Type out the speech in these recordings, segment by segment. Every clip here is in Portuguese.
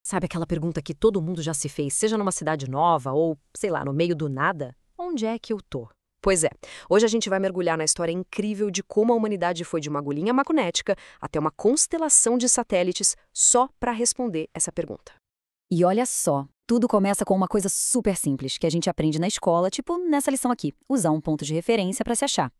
Sabe aquela pergunta que todo mundo já se fez, seja numa cidade nova ou, sei lá, no meio do nada? Onde é que eu tô? Pois é, hoje a gente vai mergulhar na história incrível de como a humanidade foi de uma agulhinha magnética até uma constelação de satélites só para responder essa pergunta. E olha só, tudo começa com uma coisa super simples que a gente aprende na escola, tipo nessa lição aqui, usar um ponto de referência para se achar.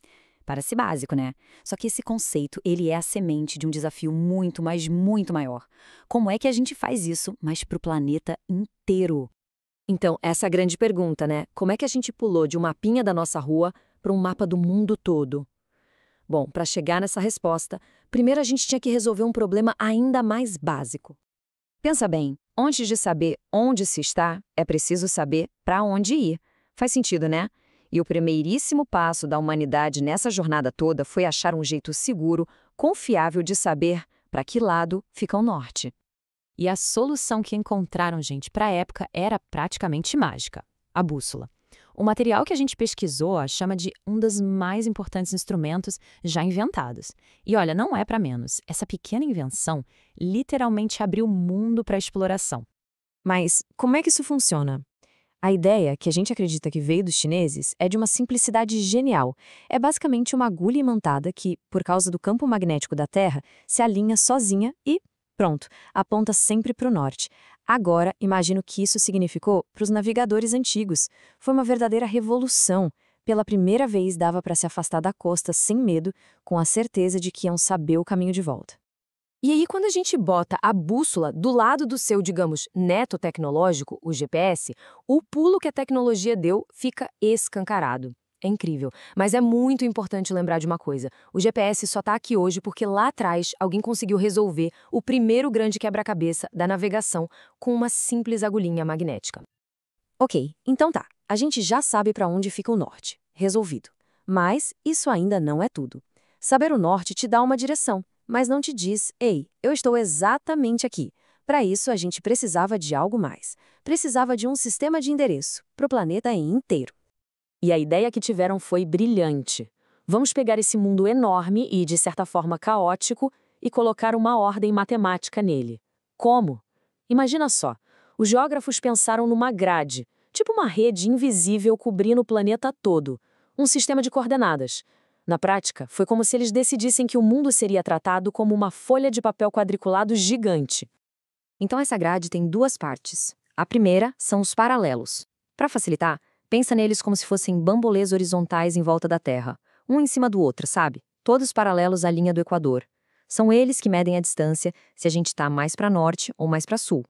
Parece básico, né? Só que esse conceito, ele é a semente de um desafio muito, mas muito maior. Como é que a gente faz isso, mas para o planeta inteiro? Então, essa é a grande pergunta, né? Como é que a gente pulou de um mapinha da nossa rua para um mapa do mundo todo? Bom, para chegar nessa resposta, primeiro a gente tinha que resolver um problema ainda mais básico. Pensa bem, antes de saber onde se está, é preciso saber para onde ir. Faz sentido, né? E o primeiríssimo passo da humanidade nessa jornada toda foi achar um jeito seguro, confiável de saber para que lado fica o norte. E a solução que encontraram, gente, para a época era praticamente mágica: a bússola. O material que a gente pesquisou a chama de um dos mais importantes instrumentos já inventados. E olha, não é para menos. Essa pequena invenção literalmente abriu o mundo para a exploração. Mas como é que isso funciona? A ideia, que a gente acredita que veio dos chineses, é de uma simplicidade genial. É basicamente uma agulha imantada que, por causa do campo magnético da Terra, se alinha sozinha e, pronto, aponta sempre para o norte. Agora, imagino o que isso significou para os navegadores antigos. Foi uma verdadeira revolução. Pela primeira vez dava para se afastar da costa sem medo, com a certeza de que iam saber o caminho de volta. E aí, quando a gente bota a bússola do lado do seu, digamos, neto tecnológico, o GPS, o pulo que a tecnologia deu fica escancarado. É incrível, mas é muito importante lembrar de uma coisa. O GPS só está aqui hoje porque lá atrás alguém conseguiu resolver o primeiro grande quebra-cabeça da navegação com uma simples agulhinha magnética. Ok, então tá. A gente já sabe para onde fica o norte. Resolvido. Mas isso ainda não é tudo. Saber o norte te dá uma direção, mas não te diz, ei, eu estou exatamente aqui. Para isso, a gente precisava de algo mais. Precisava de um sistema de endereço, para o planeta inteiro. E a ideia que tiveram foi brilhante. Vamos pegar esse mundo enorme e, de certa forma, caótico e colocar uma ordem matemática nele. Como? Imagina só, os geógrafos pensaram numa grade, tipo uma rede invisível cobrindo o planeta todo, um sistema de coordenadas. Na prática, foi como se eles decidissem que o mundo seria tratado como uma folha de papel quadriculado gigante. Então essa grade tem duas partes. A primeira são os paralelos. Para facilitar, pensa neles como se fossem bambolês horizontais em volta da Terra, um em cima do outro, sabe? Todos paralelos à linha do Equador. São eles que medem a distância se a gente está mais para norte ou mais para sul.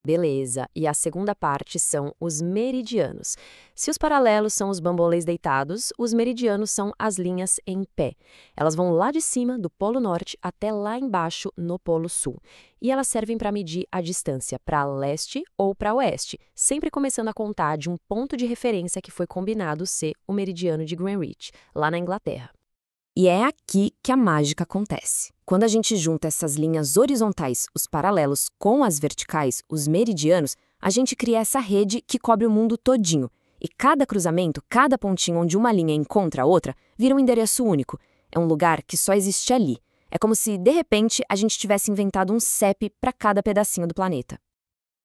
Beleza, e a segunda parte são os meridianos. Se os paralelos são os bambolês deitados, os meridianos são as linhas em pé. Elas vão lá de cima, do Polo Norte, até lá embaixo, no Polo Sul. E elas servem para medir a distância para leste ou para oeste, sempre começando a contar de um ponto de referência que foi combinado ser o meridiano de Greenwich, lá na Inglaterra. E é aqui que a mágica acontece. Quando a gente junta essas linhas horizontais, os paralelos, com as verticais, os meridianos, a gente cria essa rede que cobre o mundo todinho. E cada cruzamento, cada pontinho onde uma linha encontra a outra, vira um endereço único. É um lugar que só existe ali. É como se, de repente, a gente tivesse inventado um CEP para cada pedacinho do planeta.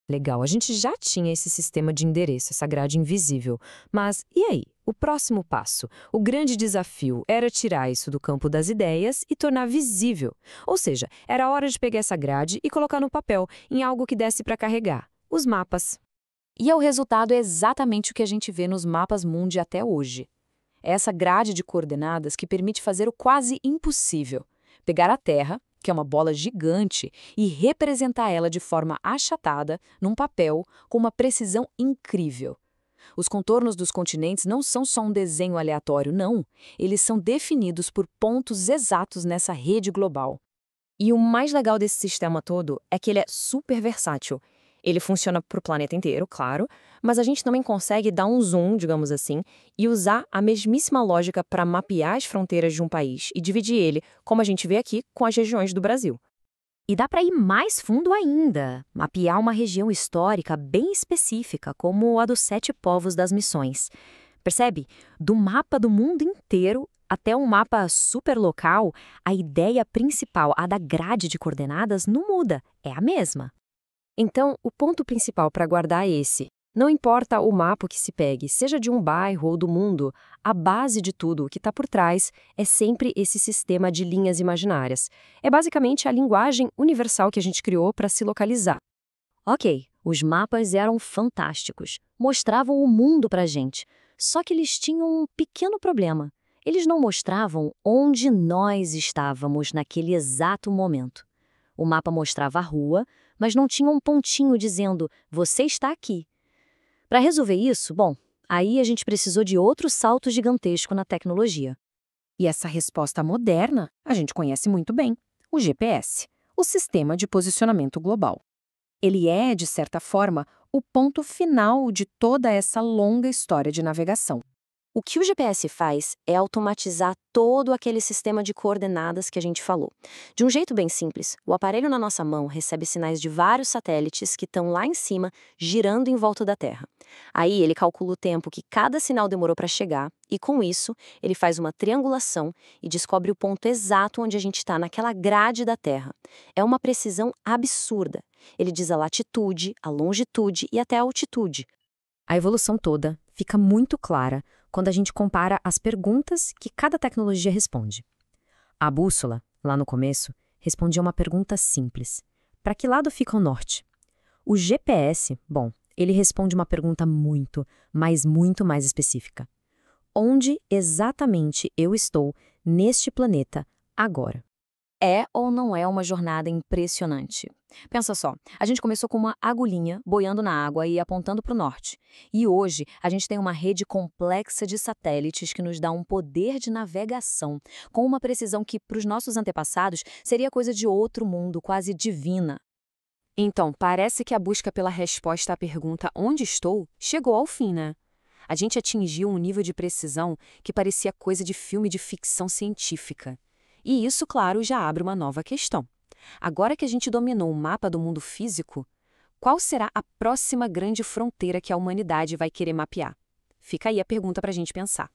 Legal, a gente já tinha esse sistema de endereço, essa grade invisível. Mas e aí? O próximo passo, o grande desafio, era tirar isso do campo das ideias e tornar visível. Ou seja, era hora de pegar essa grade e colocar no papel, em algo que desse para carregar, os mapas. E o resultado é exatamente o que a gente vê nos mapas mundi até hoje. É essa grade de coordenadas que permite fazer o quase impossível. Pegar a Terra, que é uma bola gigante, e representar ela de forma achatada, num papel, com uma precisão incrível. Os contornos dos continentes não são só um desenho aleatório, não. Eles são definidos por pontos exatos nessa rede global. E o mais legal desse sistema todo é que ele é super versátil. Ele funciona para o planeta inteiro, claro, mas a gente também consegue dar um zoom, digamos assim, e usar a mesmíssima lógica para mapear as fronteiras de um país e dividir ele, como a gente vê aqui, com as regiões do Brasil. E dá para ir mais fundo ainda, mapear uma região histórica bem específica, como a dos 7 povos das Missões. Percebe? Do mapa do mundo inteiro até um mapa super local, a ideia principal, a da grade de coordenadas, não muda, é a mesma. Então, o ponto principal para guardar é esse. Não importa o mapa que se pegue, seja de um bairro ou do mundo, a base de tudo, o que está por trás, é sempre esse sistema de linhas imaginárias. É basicamente a linguagem universal que a gente criou para se localizar. Ok, os mapas eram fantásticos, mostravam o mundo pra gente. Só que eles tinham um pequeno problema. Eles não mostravam onde nós estávamos naquele exato momento. O mapa mostrava a rua, mas não tinha um pontinho dizendo, você está aqui. Para resolver isso, bom, aí a gente precisou de outro salto gigantesco na tecnologia. E essa resposta moderna a gente conhece muito bem, o GPS, o Sistema de Posicionamento Global. Ele é, de certa forma, o ponto final de toda essa longa história de navegação. O que o GPS faz é automatizar todo aquele sistema de coordenadas que a gente falou. De um jeito bem simples, o aparelho na nossa mão recebe sinais de vários satélites que estão lá em cima, girando em volta da Terra. Aí ele calcula o tempo que cada sinal demorou para chegar e, com isso, ele faz uma triangulação e descobre o ponto exato onde a gente está naquela grade da Terra. É uma precisão absurda. Ele diz a latitude, a longitude e até a altitude. A evolução toda fica muito clara quando a gente compara as perguntas que cada tecnologia responde. A bússola, lá no começo, respondia uma pergunta simples. Para que lado fica o norte? O GPS, bom, ele responde uma pergunta muito mais específica. Onde exatamente eu estou neste planeta agora? É ou não é uma jornada impressionante? Pensa só, a gente começou com uma agulhinha boiando na água e apontando para o norte. E hoje a gente tem uma rede complexa de satélites que nos dá um poder de navegação, com uma precisão que, para os nossos antepassados, seria coisa de outro mundo, quase divina. Então, parece que a busca pela resposta à pergunta onde estou chegou ao fim, né? A gente atingiu um nível de precisão que parecia coisa de filme de ficção científica. E isso, claro, já abre uma nova questão. Agora que a gente dominou o mapa do mundo físico, qual será a próxima grande fronteira que a humanidade vai querer mapear? Fica aí a pergunta para a gente pensar.